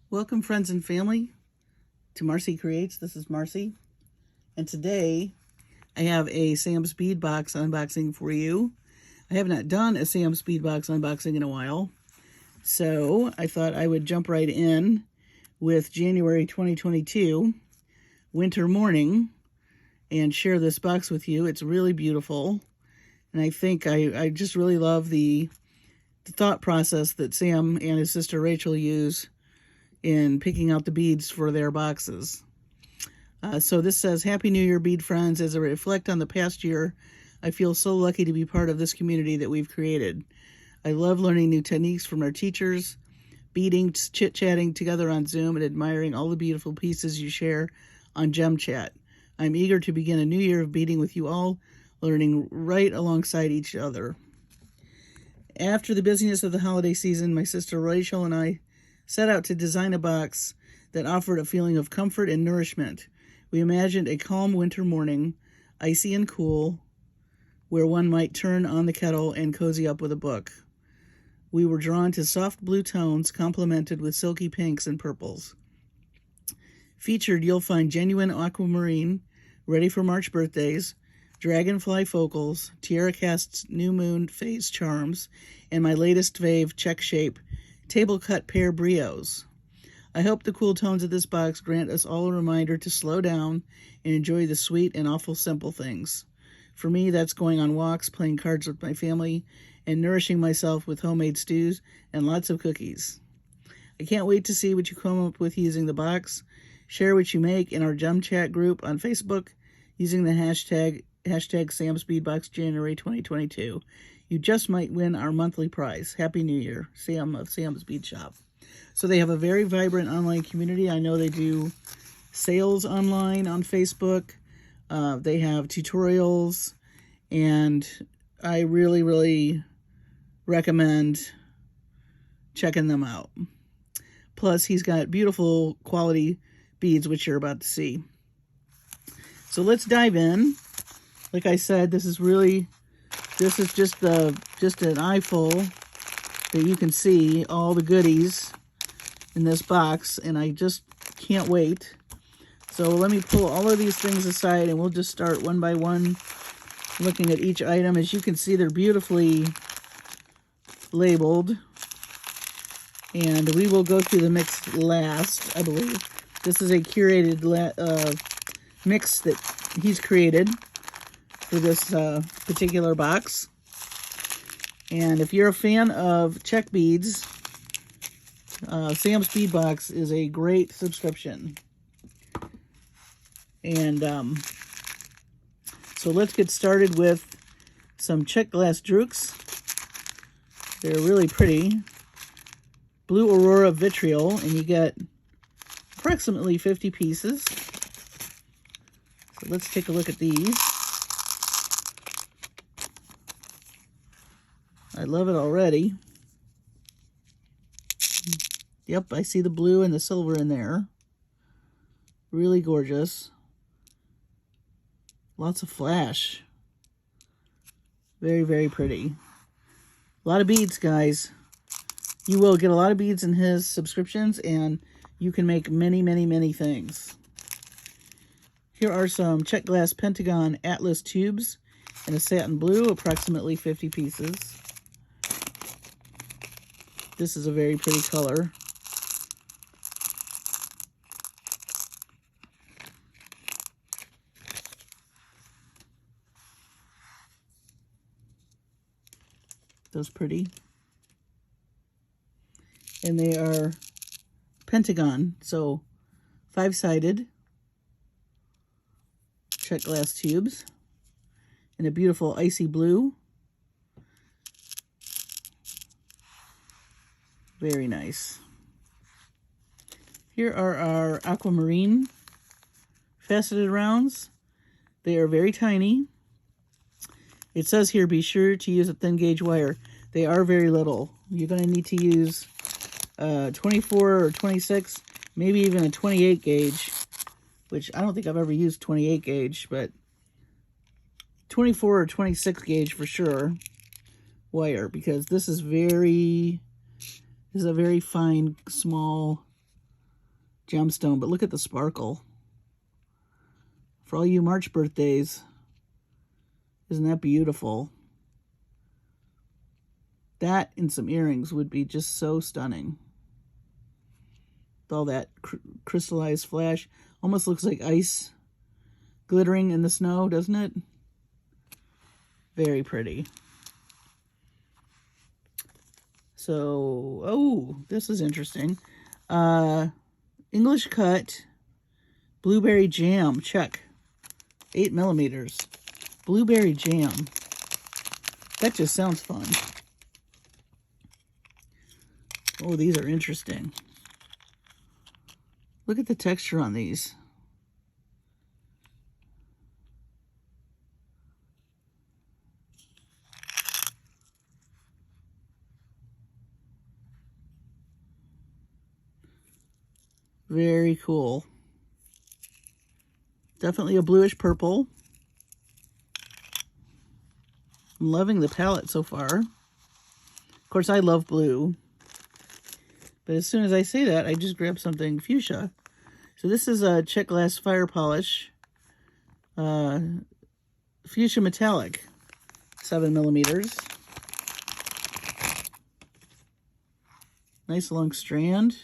Welcome, friends and family, to Marcie Creates. This is Marcie, and today I have a Sam's Bead box unboxing for you. I have not done a Sam's Bead box unboxing in a while, so I thought I would jump right in with January 2022 Winter Morning and share this box with you. It's really beautiful, and I think I just really love the thought process that Sam and his sister Rachel use in picking out the beads for their boxes. So this says, Happy New Year, bead friends. As I reflect on the past year, I feel so lucky to be part of this community that we've created. I love learning new techniques from our teachers, beading, chit-chatting together on Zoom, and admiring all the beautiful pieces you share on Gem Chat. I'm eager to begin a new year of beading with you all, learning right alongside each other. After the busyness of the holiday season, my sister Rachel and I set out to design a box that offered a feeling of comfort and nourishment. We imagined a calm winter morning, icy and cool, where one might turn on the kettle and cozy up with a book. We were drawn to soft blue tones complemented with silky pinks and purples. Featured, you'll find genuine aquamarine, ready for March birthdays, dragonfly focals, Tierracast's new moon phase charms, and my latest fave, Czech shape, table cut pear brios. I hope the cool tones of this box grant us all a reminder to slow down and enjoy the sweet and awful simple things. For me, that's going on walks, playing cards with my family, and nourishing myself with homemade stews and lots of cookies. I can't wait to see what you come up with using the box. Share what you make in our Gem Chat group on Facebook using the hashtag Sam's Bead Box January 2022. You just might win our monthly prize. Happy New Year, Sam of Sam's Bead Shop. So they have a very vibrant online community. I know they do sales online on Facebook. They have tutorials, and I really, really recommend checking them out. Plus, he's got beautiful quality beads, which you're about to see. So let's dive in. Like I said, this is just an eyeful that you can see all the goodies in this box, and I just can't wait. So let me pull all of these things aside, and we'll just start one by one looking at each item. As you can see, they're beautifully labeled, and we will go through the mix last, I believe. This is a curated mix that he's created for this particular box. And if you're a fan of Czech beads, Sam's Bead Box is a great subscription. And so let's get started with some Czech glass drukes. They're really pretty. Blue Aurora Vitriol, and you get approximately 50 pieces. So let's take a look at these. I love it already. Yep, I see the blue and the silver in there. Really gorgeous. Lots of flash. Very, very pretty. A lot of beads, guys. You will get a lot of beads in his subscriptions, and you can make many, many, many things. Here are some Czech glass Pentagon Atlas tubes in a satin blue, approximately 50 pieces. This is a very pretty color. Those pretty. And they are Pentagon, so 5-sided Czech glass tubes in a beautiful icy blue. Very nice. Here are our Aquamarine faceted rounds. They are very tiny. It says here, be sure to use a thin gauge wire. They are very little. You're going to need to use 24 or 26, maybe even a 28 gauge, which I don't think I've ever used 28 gauge, but 24 or 26 gauge for sure wire, because this is a very fine, small gemstone, but look at the sparkle. For all you March birthdays, isn't that beautiful? That and some earrings would be just so stunning. With all that crystallized flash. Almost looks like ice glittering in the snow, doesn't it? Very pretty. So, oh, this is interesting. English cut blueberry jam, check. 8 millimeters. Blueberry jam. That just sounds fun. Oh, these are interesting. Look at the texture on these. Very cool. Definitely a bluish purple. I'm loving the palette so far. Of course, I love blue. But as soon as I say that, I just grab something fuchsia. So this is a Czech Glass Fire Polish. Fuchsia Metallic. 7 millimeters. Nice long strand.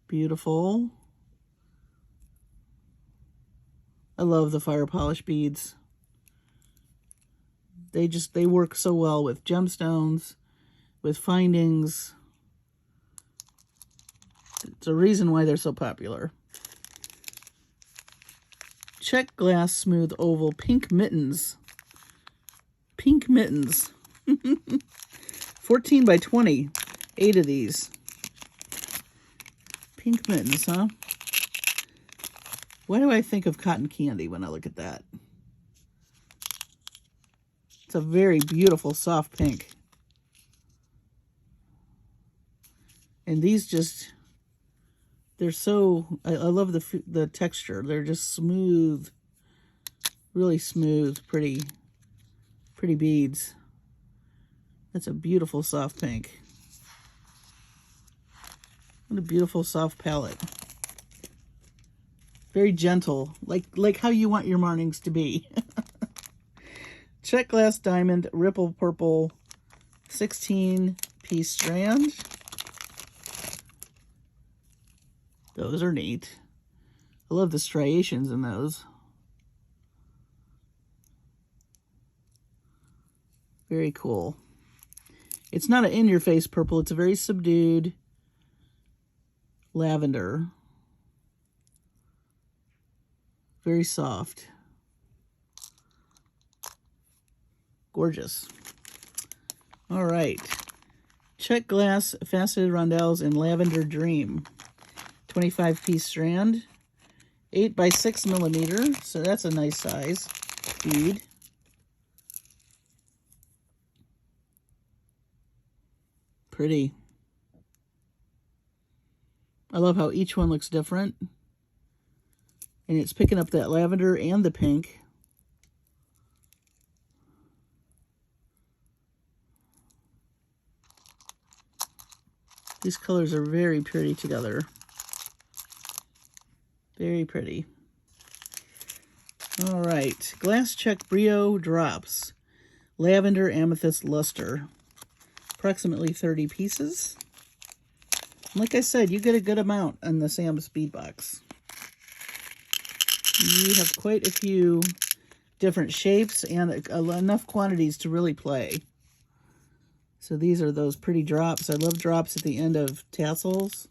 Beautiful. I love the fire polish beads. They work so well with gemstones, with findings. It's a reason why they're so popular. Czech Glass Smooth Oval Pink Mittens. Pink mittens. 14 by 20. 8 of these. Pink mittens, huh? Why do I think of cotton candy when I look at that? It's a very beautiful soft pink. And these just, they're so, I love the texture. They're just smooth, really smooth, pretty beads. That's a beautiful soft pink. What a beautiful soft palette. Very gentle, like how you want your mornings to be. Czech Glass Diamond Ripple Purple 16-piece strand. Those are neat. I love the striations in those. Very cool. It's not an in-your-face purple. It's a very subdued lavender. Very soft. Gorgeous. All right. Czech Glass Faceted Rondelles in Lavender Dream. 25-piece strand. 8 by 6 millimeter. So that's a nice size bead. Pretty. I love how each one looks different. And it's picking up that lavender and the pink. These colors are very pretty together. Very pretty. All right. Glass Czech Brio Drops. Lavender Amethyst Luster. Approximately 30 pieces. Like I said, you get a good amount on the Sam's Bead Box. You have quite a few different shapes and enough quantities to really play. So these are those pretty drops. I love drops at the end of tassels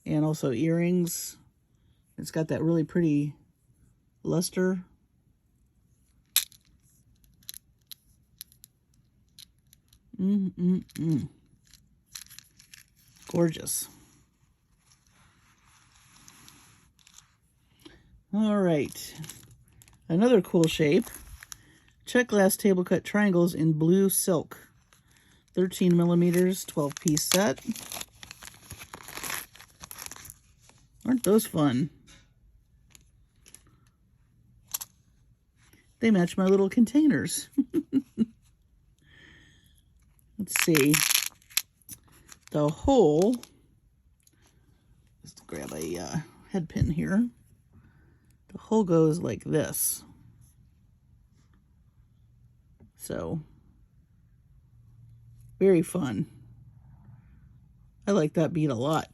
and also earrings. It's got that really pretty luster. Gorgeous. All right. Another cool shape. Czech Glass Table Cut Triangles in Blue Silk. 13 millimeters, 12-piece set. Aren't those fun? They match my little containers. Let's see. The whole grab a head pin here. The hole goes like this. So, very fun. I like that bead a lot.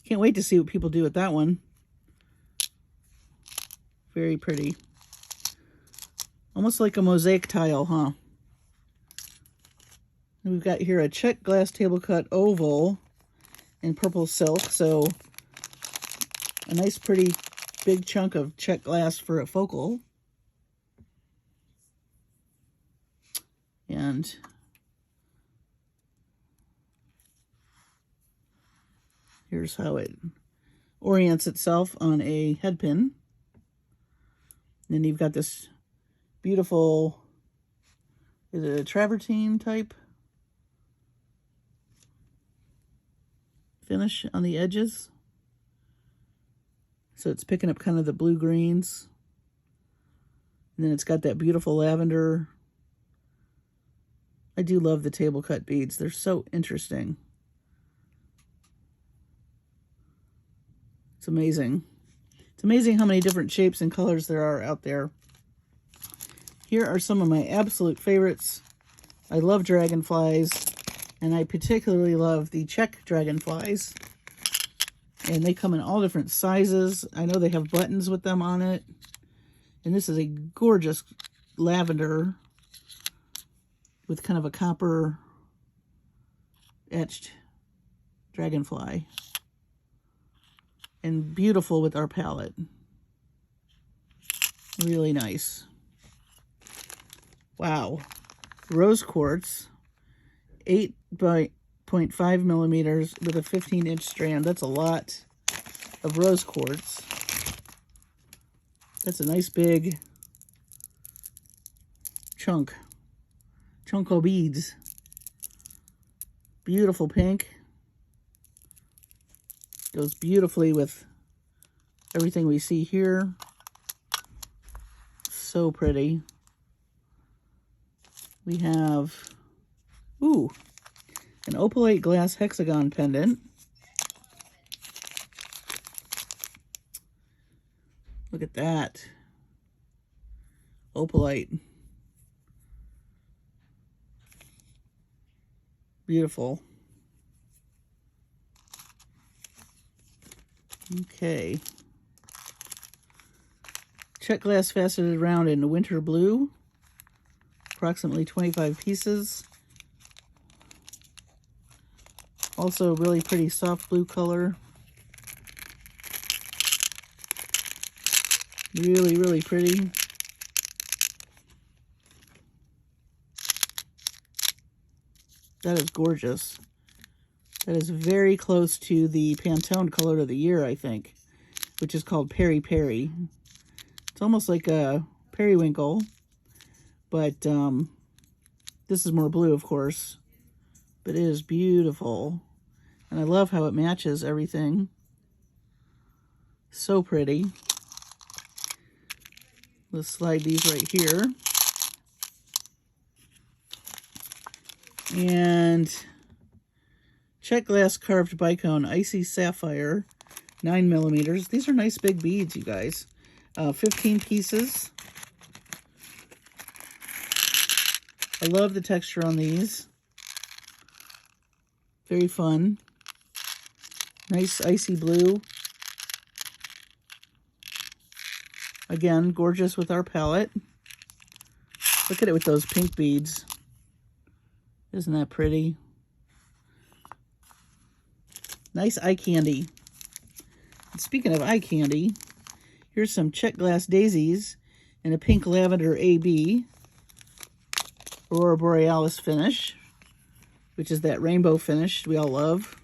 Can't wait to see what people do with that one. Very pretty. Almost like a mosaic tile, huh? And we've got here a Czech glass table cut oval in purple silk. So a nice pretty big chunk of Czech glass for a focal. And here's how it orients itself on a head pin. And then you've got this beautiful, is it a travertine type finish on the edges? So it's picking up kind of the blue greens. And then it's got that beautiful lavender. I do love the table cut beads. They're so interesting. It's amazing. It's amazing how many different shapes and colors there are out there. Here are some of my absolute favorites. I love dragonflies, and I particularly love the Czech Dragonflies. And they come in all different sizes. I know they have buttons with them on it. And this is a gorgeous lavender with kind of a copper etched dragonfly. And beautiful with our palette. Really nice. Wow. Rose quartz, 8 by 0.5 millimeters with a 15-inch strand. That's a lot of rose quartz. That's a nice big chunk of beads. Beautiful pink. Goes beautifully with everything we see here. So pretty. We have, ooh, an Opalite glass Hexagon pendant. Look at that. Opalite. Beautiful. Okay. Czech glass faceted round in winter blue. Approximately 25 pieces. Also really pretty soft blue color. Really, really pretty. That is gorgeous. That is very close to the Pantone color of the year, I think, which is called Peri Peri. It's almost like a periwinkle, but this is more blue, of course. But it is beautiful. And I love how it matches everything. So pretty. Let's slide these right here. And Czech glass carved bicone, icy sapphire, 9 millimeters. These are nice big beads, you guys. 15 pieces. I love the texture on these. Very fun. Nice icy blue. Again, gorgeous with our palette. Look at it with those pink beads. Isn't that pretty? Nice eye candy. And speaking of eye candy, here's some Czech glass daisies in a pink lavender AB. Aurora Borealis finish, which is that rainbow finish we all love.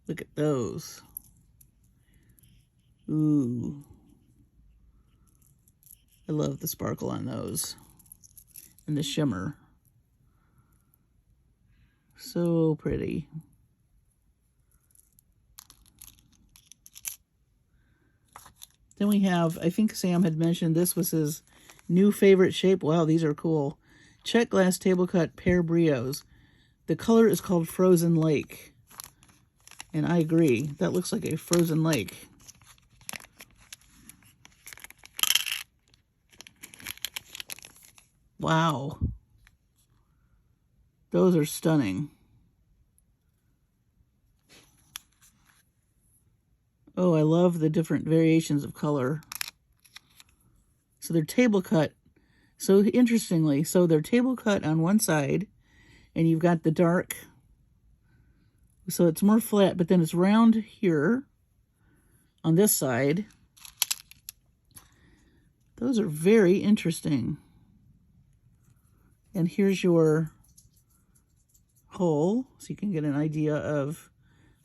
Look at those. Ooh. I love the sparkle on those. And the shimmer. So pretty. Then we have, I think Sam had mentioned this was his New favorite shape. Wow, these are cool. Czech glass table cut pear brios. The color is called Frozen Lake. And I agree. That looks like a frozen lake. Wow. Those are stunning. Oh, I love the different variations of color. So they're table cut. So interestingly, so they're table cut on one side, and you've got the dark. So it's more flat, but then it's round here on this side. Those are very interesting. And here's your hole, so you can get an idea of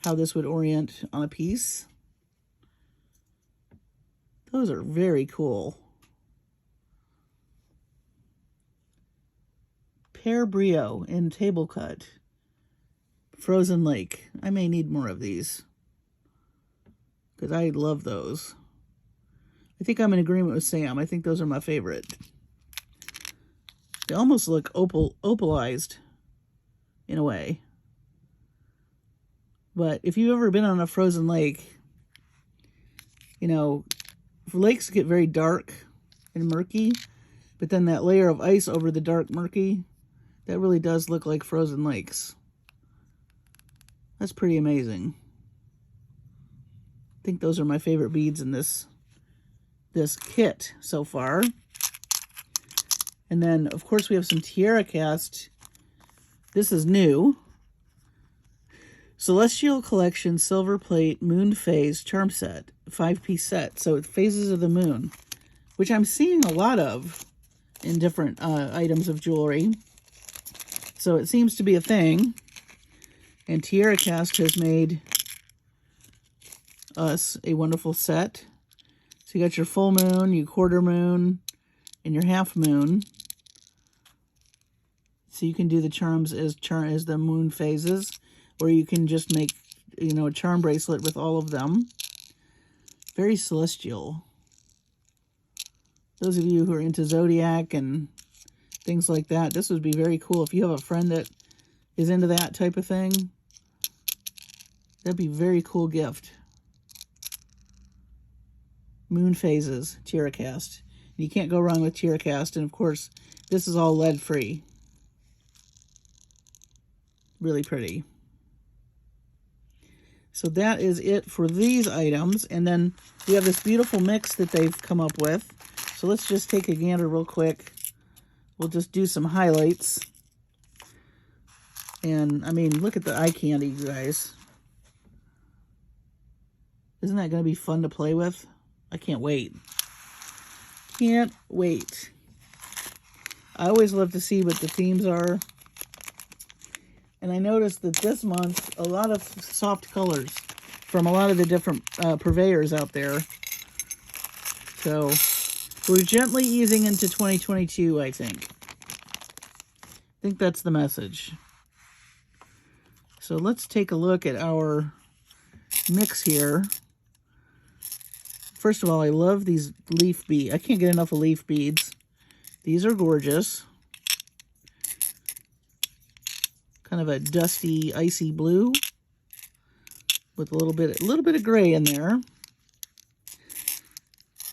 how this would orient on a piece. Those are very cool. Pear Brio in table cut. Frozen Lake. I may need more of these, because I love those. I think I'm in agreement with Sam. I think those are my favorite. They almost look opalized in a way. But if you've ever been on a frozen lake, you know, lakes get very dark and murky, but then that layer of ice over the dark murky, that really does look like frozen lakes. That's pretty amazing. I think those are my favorite beads in this kit so far. And then, of course, we have some Tierracast. This is new. Celestial Collection Silver Plate Moon Phase Charm Set. 5-piece set. So it's phases of the moon, which I'm seeing a lot of in different items of jewelry. So it seems to be a thing. And Tierracast has made us a wonderful set. So you got your full moon, your quarter moon, and your half moon. So you can do the charms as the moon phases, or you can just make, you know, a charm bracelet with all of them. Very celestial. Those of you who are into zodiac and things like that, this would be very cool. If you have a friend that is into that type of thing, that'd be a very cool gift. Moon phases, Tierracast. You can't go wrong with Tierracast, and of course, this is all lead-free. Really pretty. So that is it for these items, and then we have this beautiful mix that they've come up with. So let's just take a gander real quick. We'll just do some highlights. And, I mean, look at the eye candy, you guys. Isn't that going to be fun to play with? I can't wait. Can't wait. I always love to see what the themes are. And I noticed that this month, a lot of soft colors from a lot of the different purveyors out there. So we're gently easing into 2022, I think. I think that's the message. So let's take a look at our mix here. First of all, I love these leaf beads. I can't get enough of leaf beads. These are gorgeous. Kind of a dusty, icy blue with a little bit of gray in there.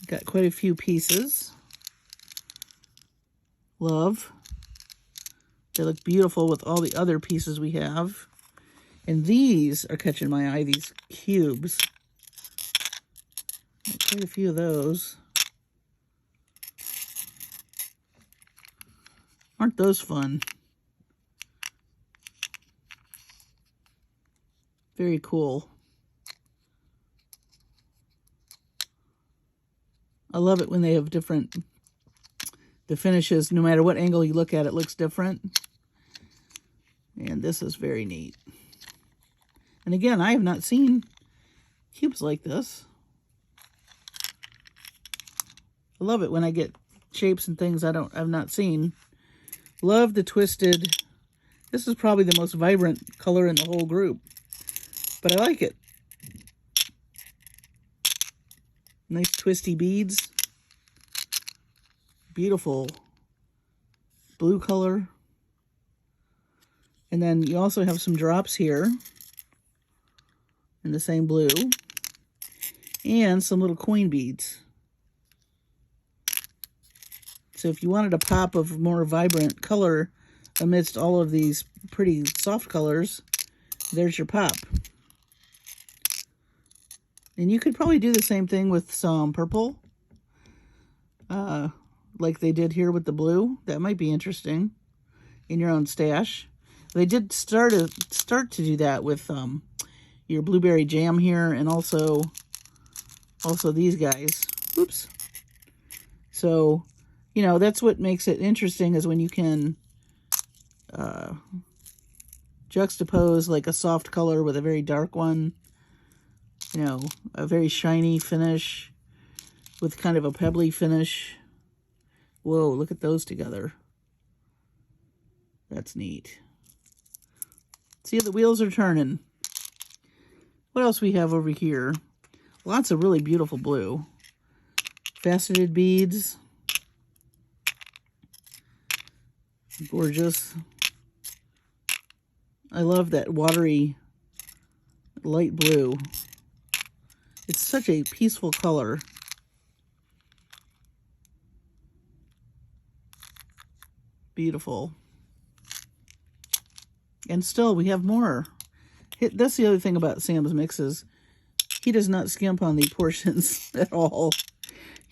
Got quite a few pieces. Love. They look beautiful with all the other pieces we have. And these are catching my eye, these cubes. Quite a few of those. Aren't those fun? Very cool. I love it when they have the finishes, no matter what angle you look at, it looks different. And this is very neat. And again, I have not seen cubes like this. I love it when I get shapes and things I've not seen. Love the twisted. This is probably the most vibrant color in the whole group. But I like it. Nice twisty beads. beautiful blue color. And then you also have some drops here in the same blue. And some little coin beads. So if you wanted a pop of more vibrant color amidst all of these pretty soft colors, there's your pop. And you could probably do the same thing with some purple, like they did here with the blue. That might be interesting in your own stash. They did start to do that with your blueberry jam here, and also these guys. Oops. So, you know, that's what makes it interesting, is when you can juxtapose like a soft color with a very dark one. You know, a very shiny finish with kind of a pebbly finish. Whoa, look at those together. That's neat. See, the wheels are turning. What else we have over here? Lots of really beautiful blue. Faceted beads. Gorgeous. I love that watery light blue. It's such a peaceful color. Beautiful. And still, we have more. That's the other thing about Sam's mixes. He does not skimp on the portions at all.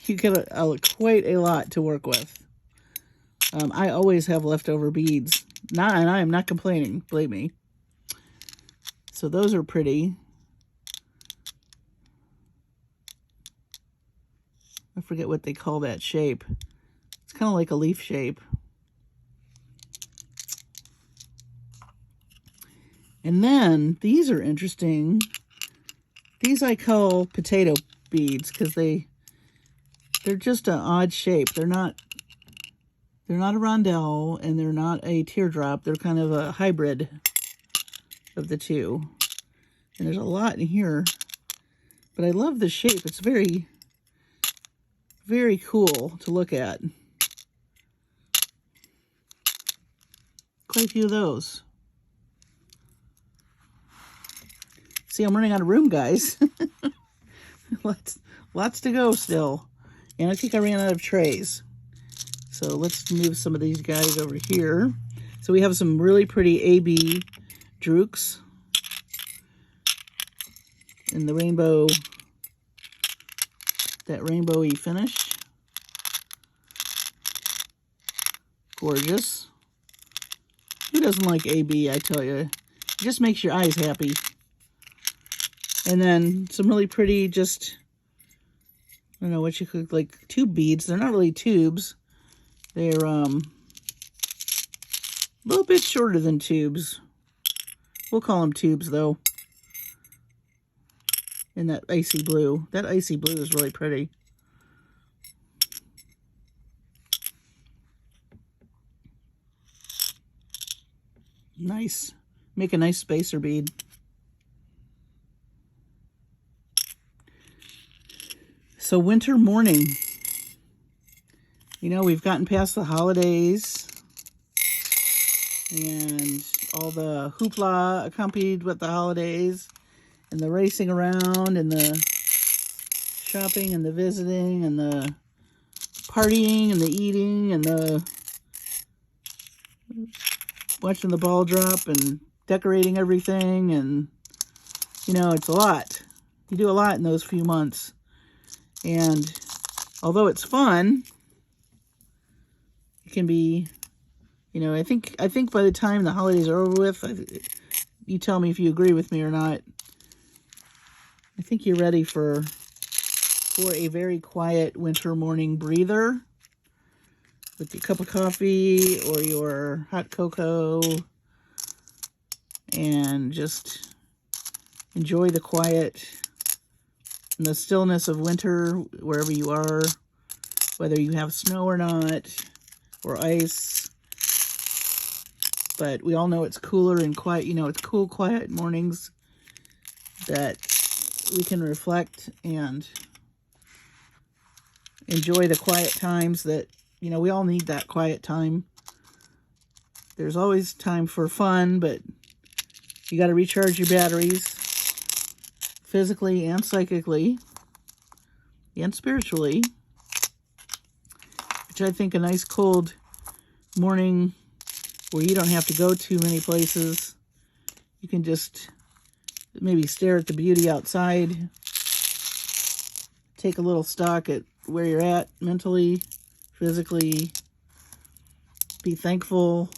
You get quite a lot to work with. I always have leftover beads. And I am not complaining, believe me. So those are pretty. I forget what they call that shape. It's kind of like a leaf shape. And then these are interesting. These I call potato beads because they're just an odd shape. They're not a rondelle and they're not a teardrop. They're kind of a hybrid of the two. And there's a lot in here. But I love the shape. It's very, very cool to look at. Quite a few of those. See, I'm running out of room, guys. Lots to go still. And I think I ran out of trays. So let's move some of these guys over here. So we have some really pretty AB drukes in the rainbow, that rainbowy finish. Gorgeous. Who doesn't like AB, I tell you? It just makes your eyes happy. And then some really pretty, just, I don't know what you could, like tube beads. They're not really tubes. They're a little bit shorter than tubes. We'll call them tubes, though. In that icy blue. That icy blue is really pretty. Nice. Make a nice spacer bead. So winter morning. You know, we've gotten past the holidays and all the hoopla accompanied with the holidays and the racing around and the shopping and the visiting and the partying and the eating and the watching the ball drop and decorating everything. And, you know, it's a lot. You do a lot in those few months. And although it's fun, it can be, you know, I think by the time the holidays are over with, you tell me if you agree with me or not, I think you're ready for a very quiet winter morning breather with your cup of coffee or your hot cocoa and just enjoy the quiet and the stillness of winter wherever you are, whether you have snow or not, or ice. But we all know it's cooler and quiet. You know, it's cool, quiet mornings that we can reflect and enjoy the quiet times that you know, we all need that quiet time. There's always time for fun, but you got to recharge your batteries physically and psychically and spiritually, which I think a nice cold morning where you don't have to go too many places. You can just maybe stare at the beauty outside, take a little stock at where you're at mentally, physically, be thankful,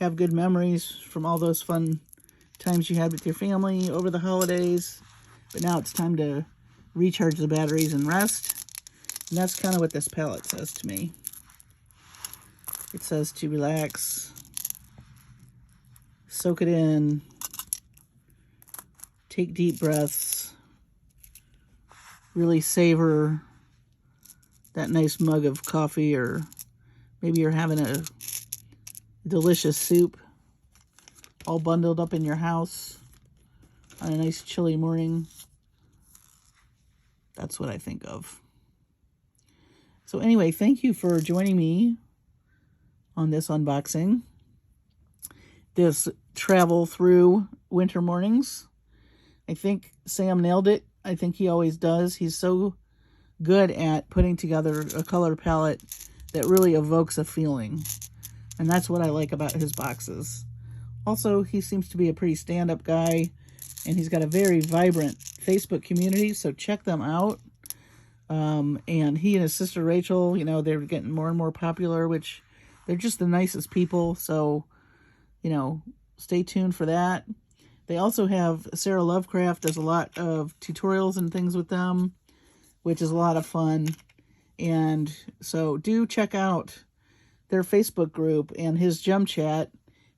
have good memories from all those fun times you had with your family over the holidays. But now it's time to recharge the batteries and rest. And that's kind of what this palette says to me. It says to relax, soak it in, take deep breaths, really savor that nice mug of coffee, or maybe you're having a delicious soup all bundled up in your house on a nice chilly morning. That's what I think of. So anyway, thank you for joining me on this unboxing, this travel through winter mornings. I think Sam nailed it. I think he always does. He's so good at putting together a color palette that really evokes a feeling. And that's what I like about his boxes. Also, he seems to be a pretty stand-up guy, and he's got a very vibrant Facebook community, so check them out. And he and his sister Rachel, you know, they're getting more and more popular, which they're just the nicest people. So, you know, stay tuned for that. They also have Sarah Lovecraft does a lot of tutorials and things with them, which is a lot of fun. And so do check out their Facebook group and his gem chat,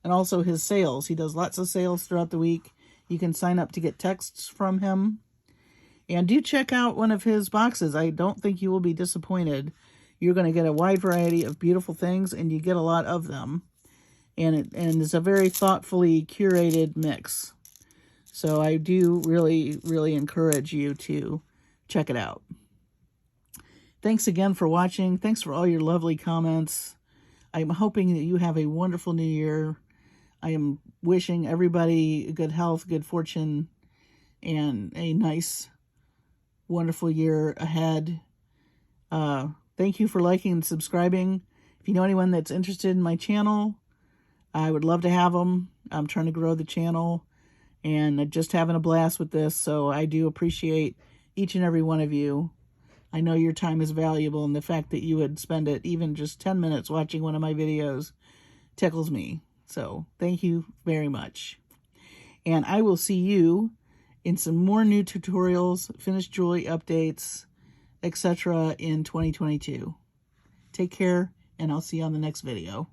and also his sales. He does lots of sales throughout the week. You can sign up to get texts from him. And do check out one of his boxes. I don't think you will be disappointed. You're going to get a wide variety of beautiful things, and you get a lot of them. And it's a very thoughtfully curated mix. So I do really, really encourage you to check it out. Thanks again for watching. Thanks for all your lovely comments. I'm hoping that you have a wonderful new year. I am wishing everybody good health, good fortune, and a nice, wonderful year ahead. Thank you for liking and subscribing. If you know anyone that's interested in my channel, I would love to have them. I'm trying to grow the channel and just having a blast with this, so I do appreciate each and every one of you. I know your time is valuable, and the fact that you would spend it even just 10 minutes watching one of my videos tickles me. So thank you very much. And I will see you in some more new tutorials, finished jewelry updates, etc. in 2022. Take care, and I'll see you on the next video.